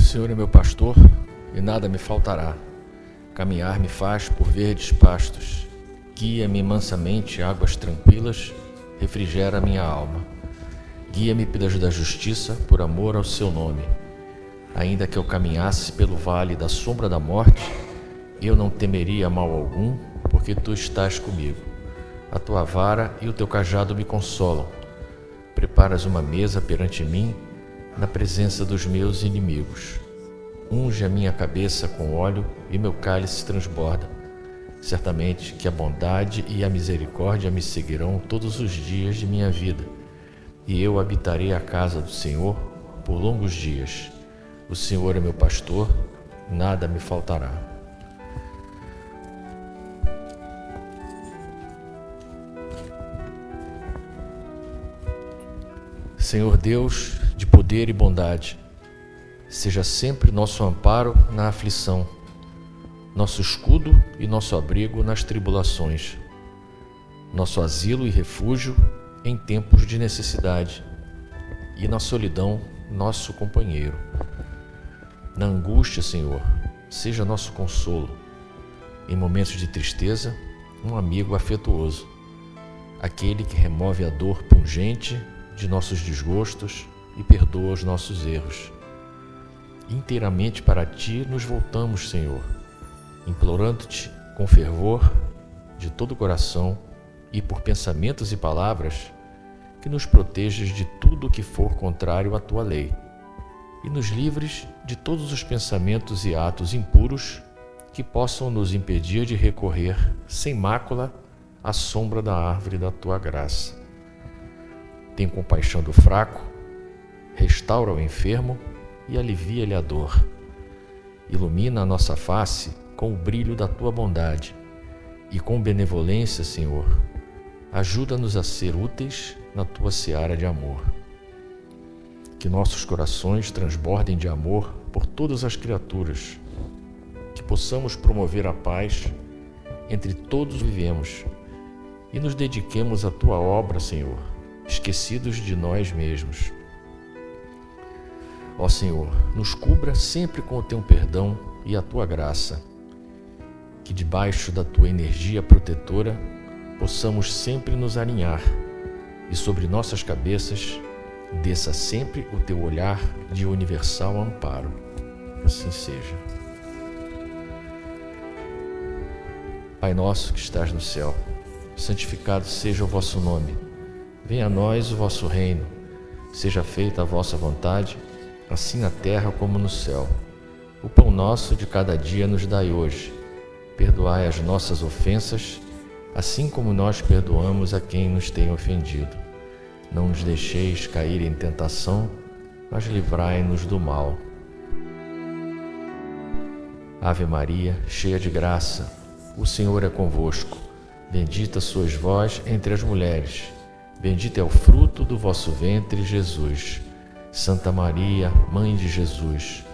Senhor é meu pastor e nada me faltará. Caminhar me faz por verdes pastos. Guia-me mansamente a águas tranquilas, refrigera minha alma. Guia-me pelas da justiça, por amor ao seu nome. Ainda que eu caminhasse pelo vale da sombra da morte, eu não temeria mal algum, porque tu estás comigo. A tua vara e o teu cajado me consolam. Preparas uma mesa perante mim, na presença dos meus inimigos. Unge a minha cabeça com óleo e meu cálice transborda. Certamente que a bondade e a misericórdia me seguirão todos os dias de minha vida, e eu habitarei a casa do Senhor por longos dias. O Senhor é meu pastor, nada me faltará. Senhor Deus de poder e bondade, seja sempre nosso amparo na aflição, nosso escudo e nosso abrigo nas tribulações, nosso asilo e refúgio em tempos de necessidade, e na solidão, nosso companheiro. Na angústia, Senhor, seja nosso consolo. Em momentos de tristeza, um amigo afetuoso, aquele que remove a dor pungente de nossos desgostos e perdoa os nossos erros. Inteiramente para Ti nos voltamos, Senhor, implorando-Te com fervor de todo o coração e por pensamentos e palavras que nos protejas de tudo o que for contrário à Tua lei e nos livres de todos os pensamentos e atos impuros que possam nos impedir de recorrer sem mácula à sombra da árvore da Tua graça. Tem compaixão do fraco, restaura o enfermo e alivia-lhe a dor. Ilumina a nossa face com o brilho da Tua bondade e com benevolência, Senhor, ajuda-nos a ser úteis na Tua seara de amor. Que nossos corações transbordem de amor por todas as criaturas, que possamos promover a paz entre todos que vivemos e nos dediquemos à Tua obra, Senhor, esquecidos de nós mesmos. Ó Senhor, nos cubra sempre com o Teu perdão e a Tua graça, que debaixo da Tua energia protetora possamos sempre nos alinhar e sobre nossas cabeças desça sempre o Teu olhar de universal amparo. Assim seja. Pai nosso que estás no céu, santificado seja o vosso nome. Venha a nós o vosso reino, seja feita a vossa vontade, assim na terra como no céu. O pão nosso de cada dia nos dai hoje. Perdoai as nossas ofensas, assim como nós perdoamos a quem nos tem ofendido. Não nos deixeis cair em tentação, mas livrai-nos do mal. Ave Maria, cheia de graça, o Senhor é convosco. Bendita sois vós entre as mulheres. Bendito é o fruto do vosso ventre, Jesus. Santa Maria, Mãe de Jesus,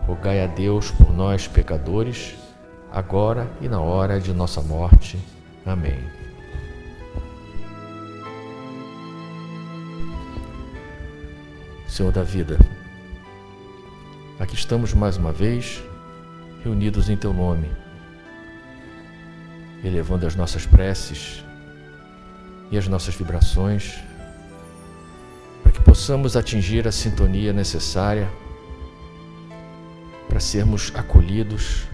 rogai a Deus por nós, pecadores, agora e na hora de nossa morte. Amém. Senhor da vida, aqui estamos mais uma vez, reunidos em Teu nome, elevando as nossas preces e as nossas vibrações, para que possamos atingir a sintonia necessária para sermos acolhidos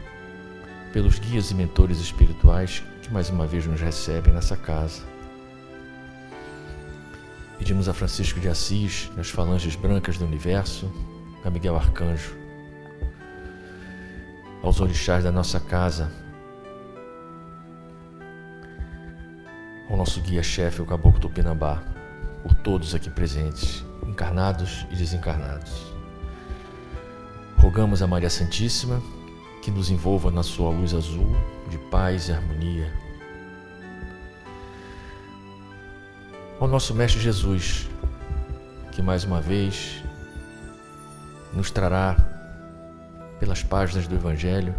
pelos guias e mentores espirituais que mais uma vez nos recebem nessa casa. Pedimos a Francisco de Assis, as falanges brancas do universo, a Miguel Arcanjo, aos orixás da nossa casa, ao nosso guia-chefe, o Caboclo Tupinambá, por todos aqui presentes, encarnados e desencarnados. Rogamos a Maria Santíssima que nos envolva na sua luz azul de paz e harmonia. Ao nosso Mestre Jesus, que mais uma vez nos trará, pelas páginas do Evangelho,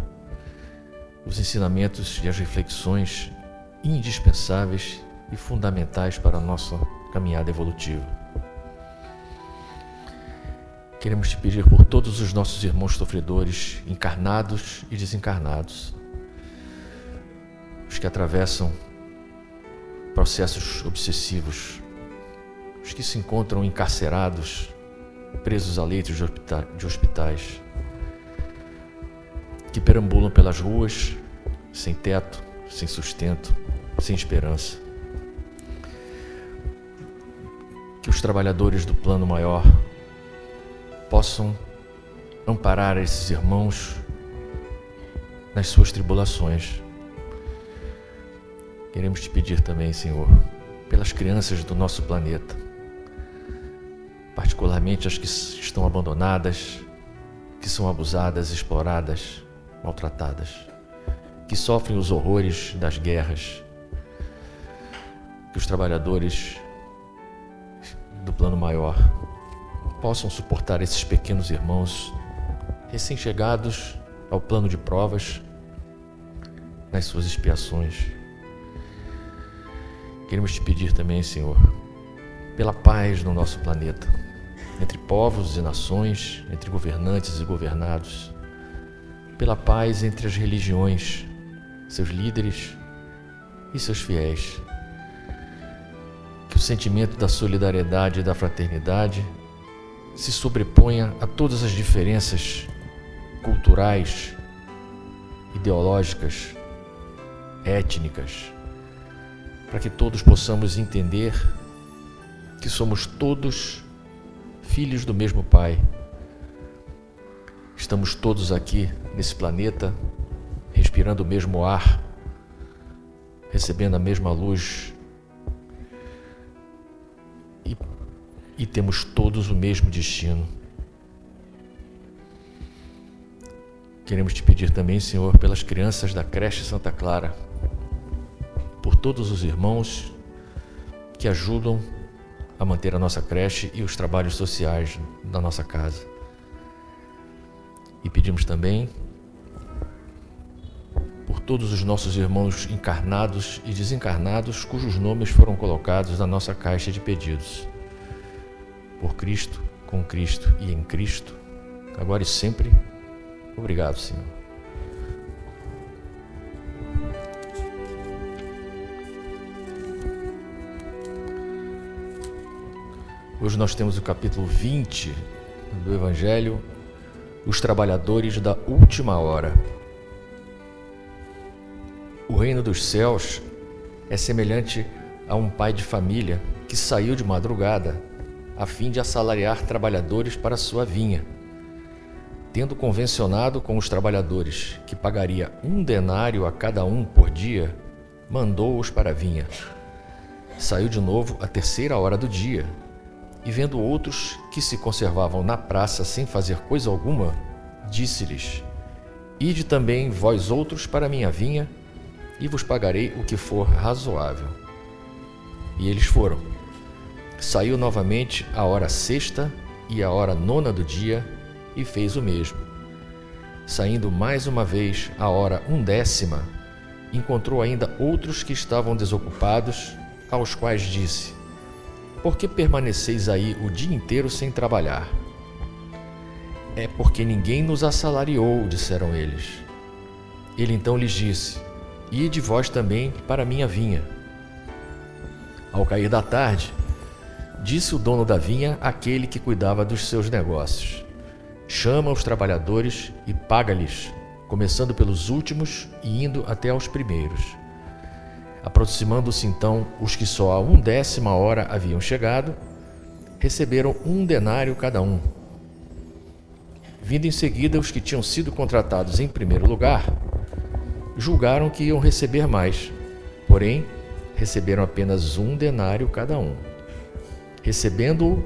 os ensinamentos e as reflexões indispensáveis e fundamentais para a nossa caminhada evolutiva. Queremos te pedir por todos os nossos irmãos sofredores, encarnados e desencarnados, os que atravessam processos obsessivos, os que se encontram encarcerados, presos a leitos de hospitais, que perambulam pelas ruas sem teto, sem sustento, sem esperança. Que os trabalhadores do plano maior possam amparar esses irmãos nas suas tribulações. Queremos te pedir também, Senhor, pelas crianças do nosso planeta, particularmente as que estão abandonadas, que são abusadas, exploradas, maltratadas, que sofrem os horrores das guerras. Que os trabalhadores do plano maior possam suportar esses pequenos irmãos recém-chegados ao plano de provas nas suas expiações. Queremos te pedir também, Senhor, pela paz no nosso planeta, entre povos e nações, entre governantes e governados, pela paz entre as religiões, seus líderes e seus fiéis. Que o sentimento da solidariedade e da fraternidade se sobreponha a todas as diferenças culturais, ideológicas, étnicas, para que todos possamos entender que somos todos filhos do mesmo Pai. Estamos todos aqui nesse planeta, respirando o mesmo ar, recebendo a mesma luz e temos todos o mesmo destino. Queremos te pedir também, Senhor, pelas crianças da creche Santa Clara, por todos os irmãos que ajudam a manter a nossa creche e os trabalhos sociais da nossa casa. E pedimos também por todos os nossos irmãos encarnados e desencarnados cujos nomes foram colocados na nossa caixa de pedidos. Por Cristo, com Cristo e em Cristo, agora e sempre. Obrigado, Senhor. Hoje nós temos o capítulo 20 do Evangelho, os trabalhadores da última hora. O reino dos céus é semelhante a um pai de família que saiu de madrugada a fim de assalariar trabalhadores para sua vinha. Tendo convencionado com os trabalhadores que pagaria 1 denário a cada um por dia, mandou-os para a vinha. Saiu de novo à 3ª hora do dia, e vendo outros que se conservavam na praça sem fazer coisa alguma, disse-lhes: Ide também vós outros para a minha vinha, e vos pagarei o que for razoável. E eles foram. Saiu novamente à hora 6ª e à hora 9ª do dia, e fez o mesmo. Saindo mais uma vez à hora 1/10, encontrou ainda outros que estavam desocupados, aos quais disse: Por que permaneceis aí o dia inteiro sem trabalhar? É porque ninguém nos assalariou, disseram eles. Ele então lhes disse: Ide vós também para a minha vinha. Ao cair da tarde, disse o dono da vinha àquele que cuidava dos seus negócios: Chama os trabalhadores e paga-lhes, começando pelos últimos e indo até aos primeiros. Aproximando-se então os que só a 1/10 hora haviam chegado, receberam 1 denário cada um. Vindo em seguida os que tinham sido contratados em primeiro lugar, julgaram que iam receber mais, porém receberam apenas 1 denário cada um. Recebendo-o,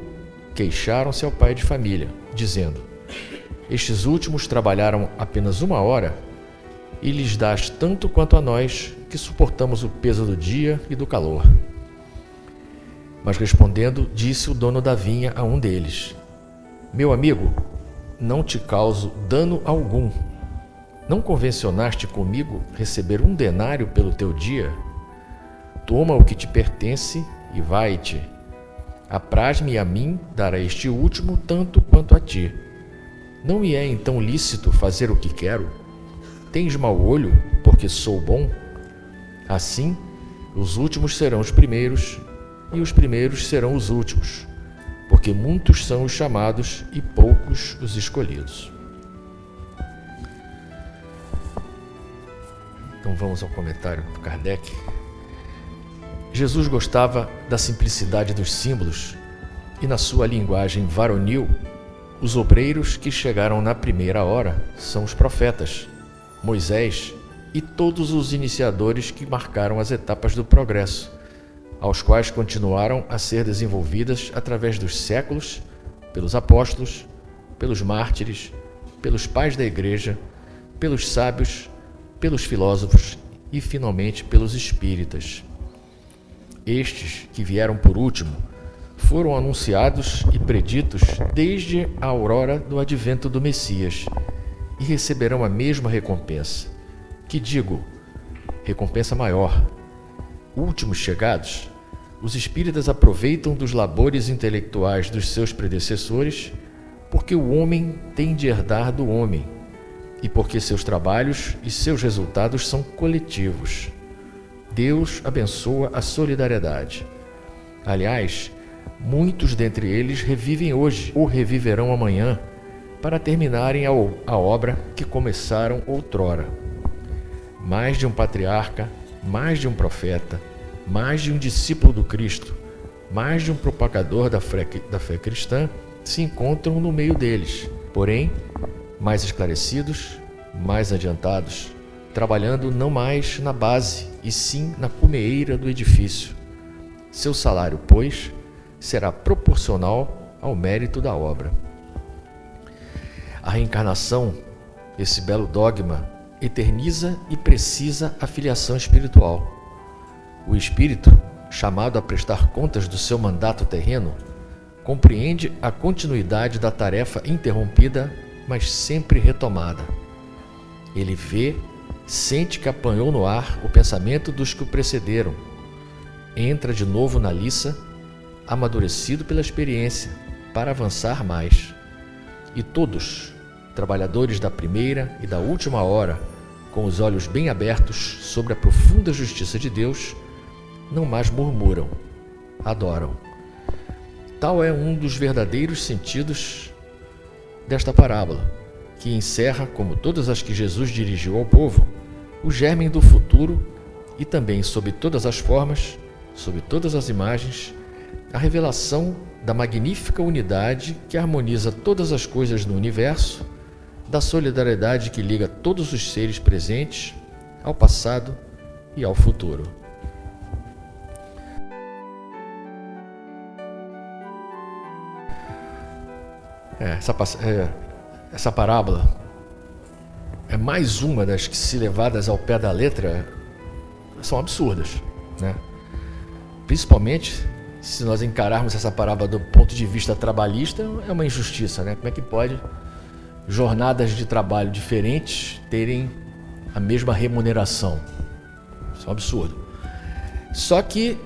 queixaram-se ao pai de família, dizendo: Estes últimos trabalharam apenas 1 hora, e lhes dás tanto quanto a nós, que suportamos o peso do dia e do calor. Mas respondendo, disse o dono da vinha a um deles: Meu amigo, não te causo dano algum. Não convencionaste comigo receber 1 denário pelo teu dia? Toma o que te pertence e vai-te. Apraz-me e a mim dar a este último tanto quanto a ti. Não me é então lícito fazer o que quero? Tens mau olho, porque sou bom? Assim, os últimos serão os primeiros, e os primeiros serão os últimos, porque muitos são os chamados e poucos os escolhidos. Então vamos ao comentário do Kardec. Jesus gostava da simplicidade dos símbolos e, na sua linguagem varonil, os obreiros que chegaram na primeira hora são os profetas, Moisés e todos os iniciadores que marcaram as etapas do progresso, aos quais continuaram a ser desenvolvidas através dos séculos, pelos apóstolos, pelos mártires, pelos pais da Igreja, pelos sábios, pelos filósofos e, finalmente, pelos espíritas. Estes, que vieram por último, foram anunciados e preditos desde a aurora do advento do Messias e receberão a mesma recompensa, que digo, recompensa maior. Últimos chegados, os espíritas aproveitam dos labores intelectuais dos seus predecessores, porque o homem tem de herdar do homem, e porque seus trabalhos e seus resultados são coletivos. Deus abençoa a solidariedade. Aliás, muitos dentre eles revivem hoje ou reviverão amanhã para terminarem a obra que começaram outrora. Mais de um patriarca, mais de um profeta, mais de um discípulo do Cristo, mais de um propagador da fé cristã se encontram no meio deles, porém, mais esclarecidos, mais adiantados, trabalhando não mais na base, e sim na cumeeira do edifício. Seu salário, pois, será proporcional ao mérito da obra. A reencarnação, esse belo dogma, eterniza e precisa a filiação espiritual. O espírito, chamado a prestar contas do seu mandato terreno, compreende a continuidade da tarefa interrompida, mas sempre retomada. Ele vê, sente que apanhou no ar o pensamento dos que o precederam, entra de novo na liça, amadurecido pela experiência, para avançar mais. E todos, trabalhadores da primeira e da última hora, com os olhos bem abertos sobre a profunda justiça de Deus, não mais murmuram, adoram. Tal é um dos verdadeiros sentidos desta parábola, que encerra, como todas as que Jesus dirigiu ao povo, o germe do futuro e também, sob todas as formas, sob todas as imagens, a revelação da magnífica unidade que harmoniza todas as coisas no universo, da solidariedade que liga todos os seres presentes ao passado e ao futuro. Essa parábola é mais uma das que, se levadas ao pé da letra, são absurdas, né? Principalmente se nós encararmos essa parábola do ponto de vista trabalhista, é uma injustiça, né? Como é que pode jornadas de trabalho diferentes terem a mesma remuneração? Isso é um absurdo. Só que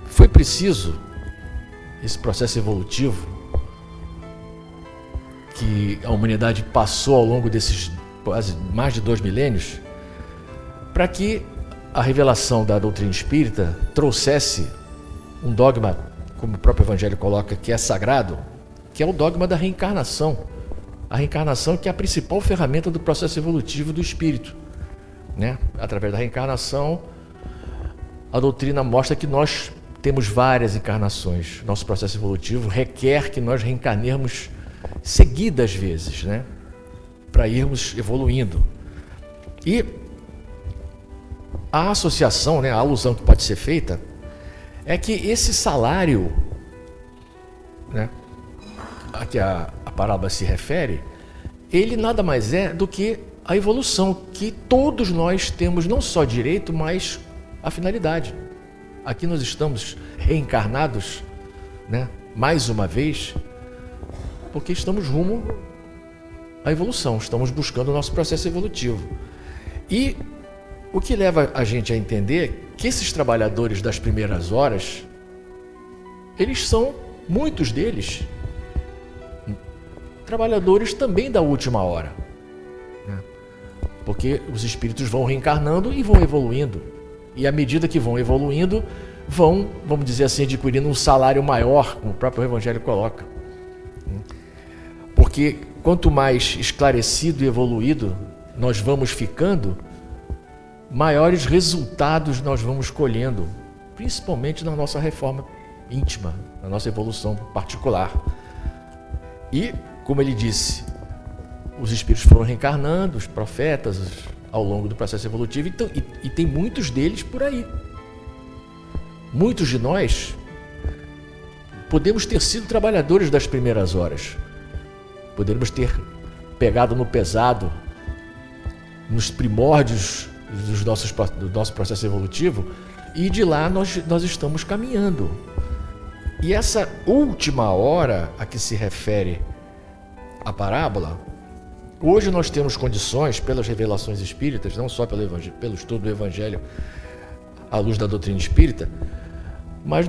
foi preciso esse processo evolutivo que a humanidade passou ao longo desses quase mais de 2 milênios, para que a revelação da doutrina espírita trouxesse um dogma, como o próprio Evangelho coloca, que é sagrado, que é o dogma da reencarnação. A reencarnação que é a principal ferramenta do processo evolutivo do espírito, né? Através da reencarnação, a doutrina mostra que nós temos várias encarnações. Nosso processo evolutivo requer que nós reencarnemos seguidas vezes, né? Para irmos evoluindo. E a associação, né, a alusão que pode ser feita é que esse salário, né, a que a parábola se refere, ele nada mais é do que a evolução que todos nós temos, não só direito, mas a finalidade. Aqui nós estamos reencarnados, né, mais uma vez, porque estamos rumo à evolução, estamos buscando o nosso processo evolutivo. E o que leva a gente a entender que esses trabalhadores das primeiras horas, eles são muitos deles, trabalhadores também da última hora, né? Porque os espíritos vão reencarnando e vão evoluindo. E à medida que vão evoluindo, vão, vamos dizer assim, adquirindo um salário maior, como o próprio Evangelho coloca. Porque quanto mais esclarecido e evoluído nós vamos ficando, maiores resultados nós vamos colhendo, principalmente na nossa reforma íntima, na nossa evolução particular. E, como ele disse, os espíritos foram reencarnando, os profetas, ao longo do processo evolutivo, então, e tem muitos deles por aí. Muitos de nós podemos ter sido trabalhadores das primeiras horas, podemos ter pegado no pesado, nos primórdios do nosso processo evolutivo, e de lá nós estamos caminhando. E essa última hora a que se refere a parábola, hoje nós temos condições, pelas revelações espíritas, não só pelo estudo do Evangelho à luz da doutrina espírita, mas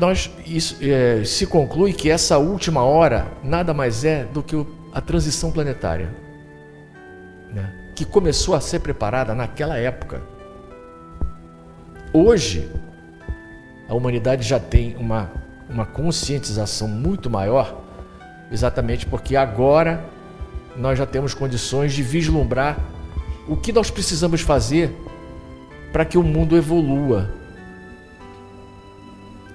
se conclui que essa última hora nada mais é do que a transição planetária, né? Que começou a ser preparada naquela época. Hoje, a humanidade já tem uma conscientização muito maior, exatamente porque agora nós já temos condições de vislumbrar o que nós precisamos fazer para que o mundo evolua.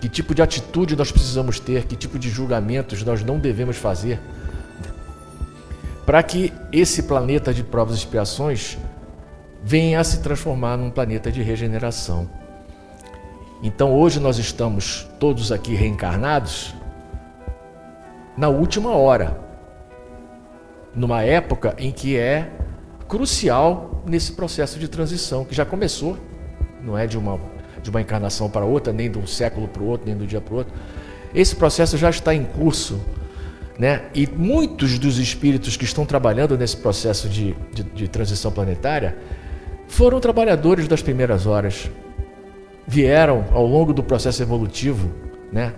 Que tipo de atitude nós precisamos ter, que tipo de julgamentos nós não devemos fazer, para que esse planeta de provas e expiações venha a se transformar num planeta de regeneração. Então hoje nós estamos todos aqui reencarnados na última hora, numa época em que é crucial nesse processo de transição, que já começou, não é de uma encarnação para outra, nem de um século para o outro, nem de um dia para o outro. Esse processo já está em curso, né? E muitos dos espíritos que estão trabalhando nesse processo de transição planetária foram trabalhadores das primeiras horas, vieram ao longo do processo evolutivo, né?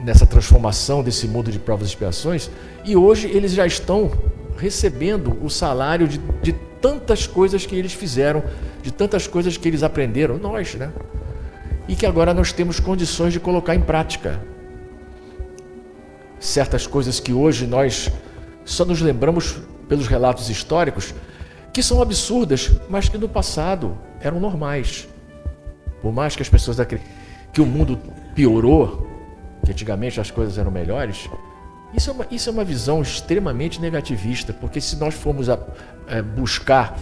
Nessa transformação desse mundo de provas e expiações, e hoje eles já estão recebendo o salário de tantas coisas que eles fizeram, de tantas coisas que eles aprenderam, nós, né? E que agora nós temos condições de colocar em prática. Certas coisas que hoje nós só nos lembramos pelos relatos históricos, que são absurdas, mas que no passado eram normais. Por mais que as pessoas acreditem que o mundo piorou, que antigamente as coisas eram melhores, isso é uma visão extremamente negativista, porque se nós formos buscar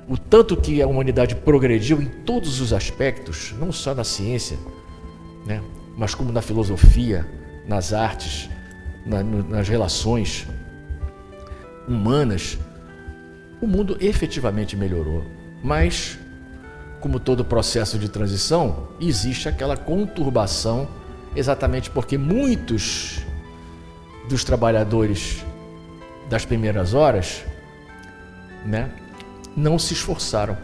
o tanto que a humanidade progrediu em todos os aspectos, não só na ciência, né, mas como na filosofia, nas artes, nas relações humanas, o mundo efetivamente melhorou. Mas, como todo processo de transição, existe aquela conturbação, exatamente porque muitos dos trabalhadores das primeiras horas, né, não se esforçaram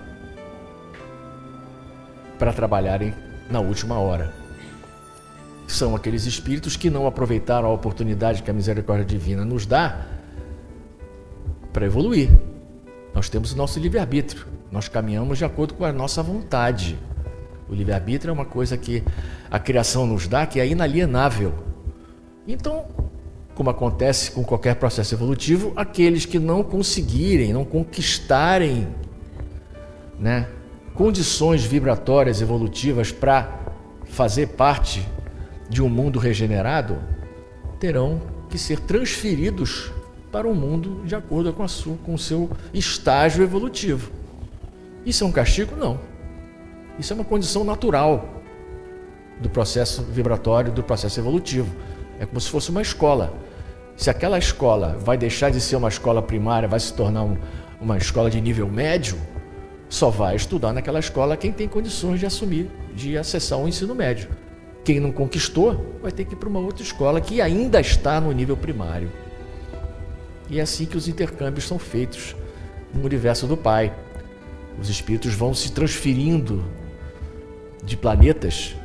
para trabalharem na última hora. São aqueles espíritos que não aproveitaram a oportunidade que a misericórdia divina nos dá para evoluir. Nós temos o nosso livre-arbítrio, nós caminhamos de acordo com a nossa vontade. O livre-arbítrio é uma coisa que a criação nos dá, que é inalienável. Então, como acontece com qualquer processo evolutivo, aqueles que não conseguirem, não conquistarem, né, condições vibratórias evolutivas para fazer parte de um mundo regenerado, terão que ser transferidos para um mundo de acordo com o seu estágio evolutivo. Isso é um castigo? Não. Isso é uma condição natural do processo vibratório, do processo evolutivo. É como se fosse uma escola. Se aquela escola vai deixar de ser uma escola primária, vai se tornar uma escola de nível médio, só vai estudar naquela escola quem tem condições de assumir, de acessar o ensino médio. Quem não conquistou vai ter que ir para uma outra escola que ainda está no nível primário. E é assim que os intercâmbios são feitos no universo do Pai. Os espíritos vão se transferindo de planetas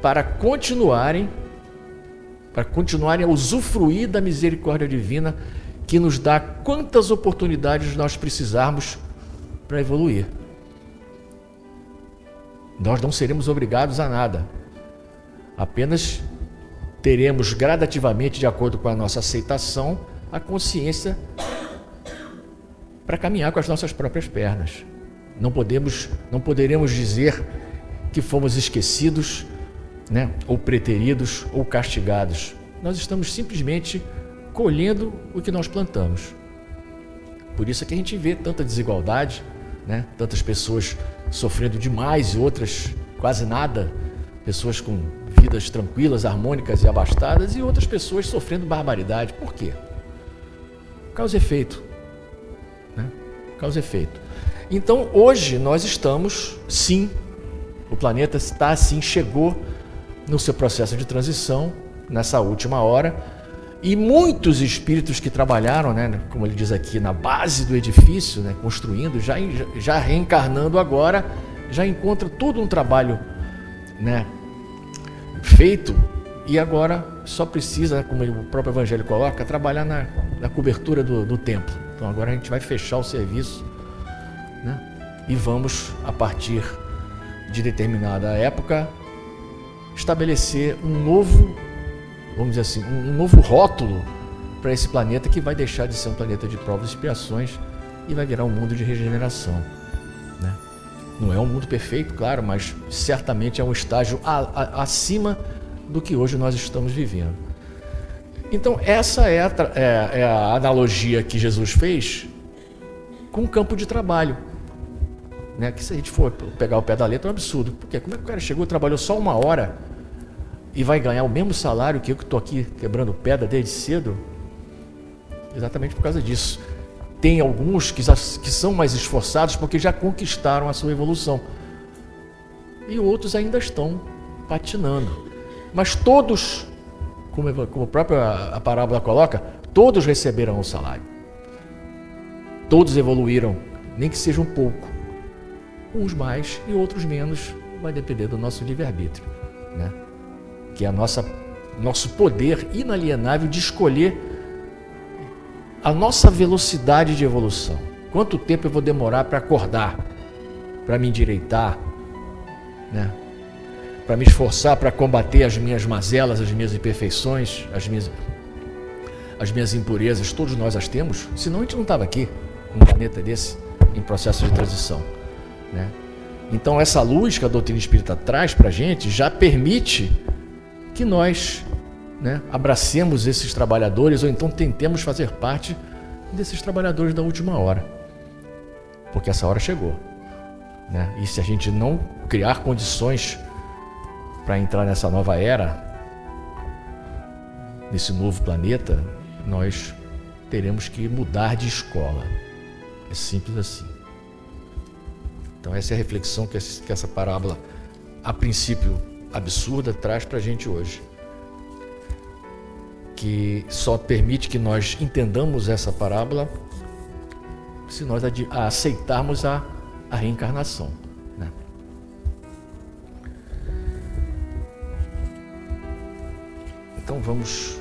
para continuarem para continuarem a usufruir da misericórdia divina que nos dá quantas oportunidades nós precisarmos para evoluir. Nós não seremos obrigados a nada, apenas teremos gradativamente, de acordo com a nossa aceitação, a consciência para caminhar com as nossas próprias pernas. Não poderemos dizer que fomos esquecidos, né, ou preteridos, ou castigados. Nós estamos simplesmente colhendo o que nós plantamos. Por isso é que a gente vê tanta desigualdade, né, tantas pessoas sofrendo demais e outras quase nada, pessoas com vidas tranquilas, harmônicas e abastadas, e outras pessoas sofrendo barbaridade. Por quê? Causa e efeito, né? Causa e efeito. Então, hoje nós estamos, sim, o planeta está assim, chegou no seu processo de transição, nessa última hora, e muitos espíritos que trabalharam, né, como ele diz aqui, na base do edifício, né, construindo, já reencarnando agora, já encontra todo um trabalho, né, feito, e agora só precisa, como o próprio Evangelho coloca, trabalhar na cobertura do templo. Então agora a gente vai fechar o serviço, né, e vamos, a partir de determinada época, estabelecer um novo, vamos dizer assim, um novo rótulo para esse planeta, que vai deixar de ser um planeta de provas e expiações e vai virar um mundo de regeneração, né? Não é um mundo perfeito, claro, mas certamente é um estágio acima do que hoje nós estamos vivendo. Então essa é a analogia que Jesus fez com o campo de trabalho, né? Que se a gente for pegar o pé da letra é um absurdo. Porque como é que o cara chegou, trabalhou só 1 hora e vai ganhar o mesmo salário que eu, que estou aqui quebrando pedra desde cedo? Exatamente por causa disso. Tem alguns que são mais esforçados porque já conquistaram a sua evolução, e outros ainda estão patinando. Mas todos, como a própria parábola coloca, todos receberão o salário. Todos evoluíram, nem que seja um pouco. Uns mais e outros menos, vai depender do nosso livre-arbítrio, né? Que é nosso poder inalienável de escolher a nossa velocidade de evolução. Quanto tempo eu vou demorar para acordar, para me endireitar, né? Para me esforçar para combater as minhas mazelas, as minhas imperfeições, as minhas impurezas. Todos nós as temos, senão a gente não estava aqui, num planeta desse, em processo de transição, né? Então essa luz que a doutrina espírita traz para a gente já permite que nós, né, abracemos esses trabalhadores, ou então tentemos fazer parte desses trabalhadores da última hora, porque essa hora chegou, né? E se a gente não criar condições para entrar nessa nova era, nesse novo planeta, nós teremos que mudar de escola. É simples assim. Então essa é a reflexão que essa parábola, a princípio absurda, traz para a gente hoje, que só permite que nós entendamos essa parábola se nós aceitarmos a reencarnação, né? Então vamos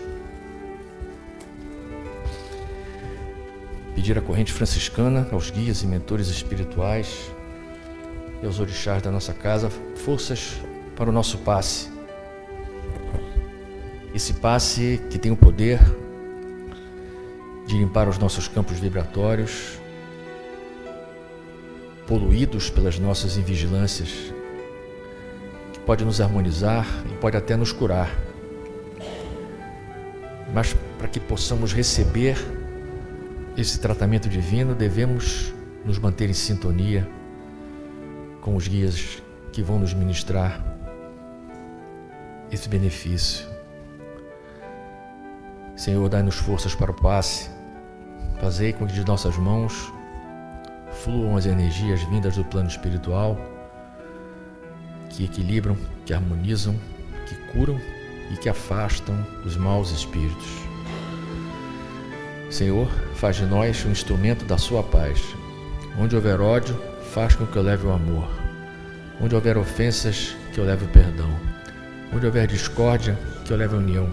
pedir à corrente franciscana, aos guias e mentores espirituais e aos orixás da nossa casa forças para o nosso passe. Esse passe que tem o poder de limpar os nossos campos vibratórios, poluídos pelas nossas invigilâncias, que pode nos harmonizar e pode até nos curar. Mas para que possamos receber esse tratamento divino, devemos nos manter em sintonia com os guias que vão nos ministrar esse benefício. Senhor, dai-nos forças para o passe. Fazei com que de nossas mãos fluam as energias vindas do plano espiritual, que equilibram, que harmonizam, que curam e que afastam os maus espíritos. Senhor, faz de nós um instrumento da sua paz. Onde houver ódio, faz com que eu leve o amor. Onde houver ofensas, que eu leve o perdão. Onde houver discórdia, que eu leve a união.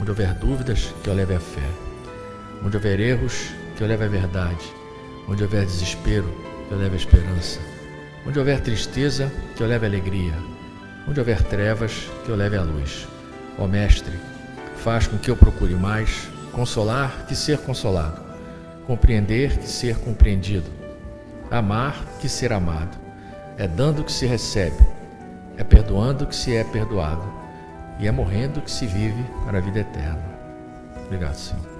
Onde houver dúvidas, que eu leve a fé. Onde houver erros, que eu leve a verdade. Onde houver desespero, que eu leve a esperança. Onde houver tristeza, que eu leve a alegria. Onde houver trevas, que eu leve a luz. Ó Mestre, faz com que eu procure mais consolar que ser consolado, compreender que ser compreendido, amar que ser amado. É dando que se recebe, é perdoando que se é perdoado, e é morrendo que se vive para a vida eterna. Obrigado, Senhor.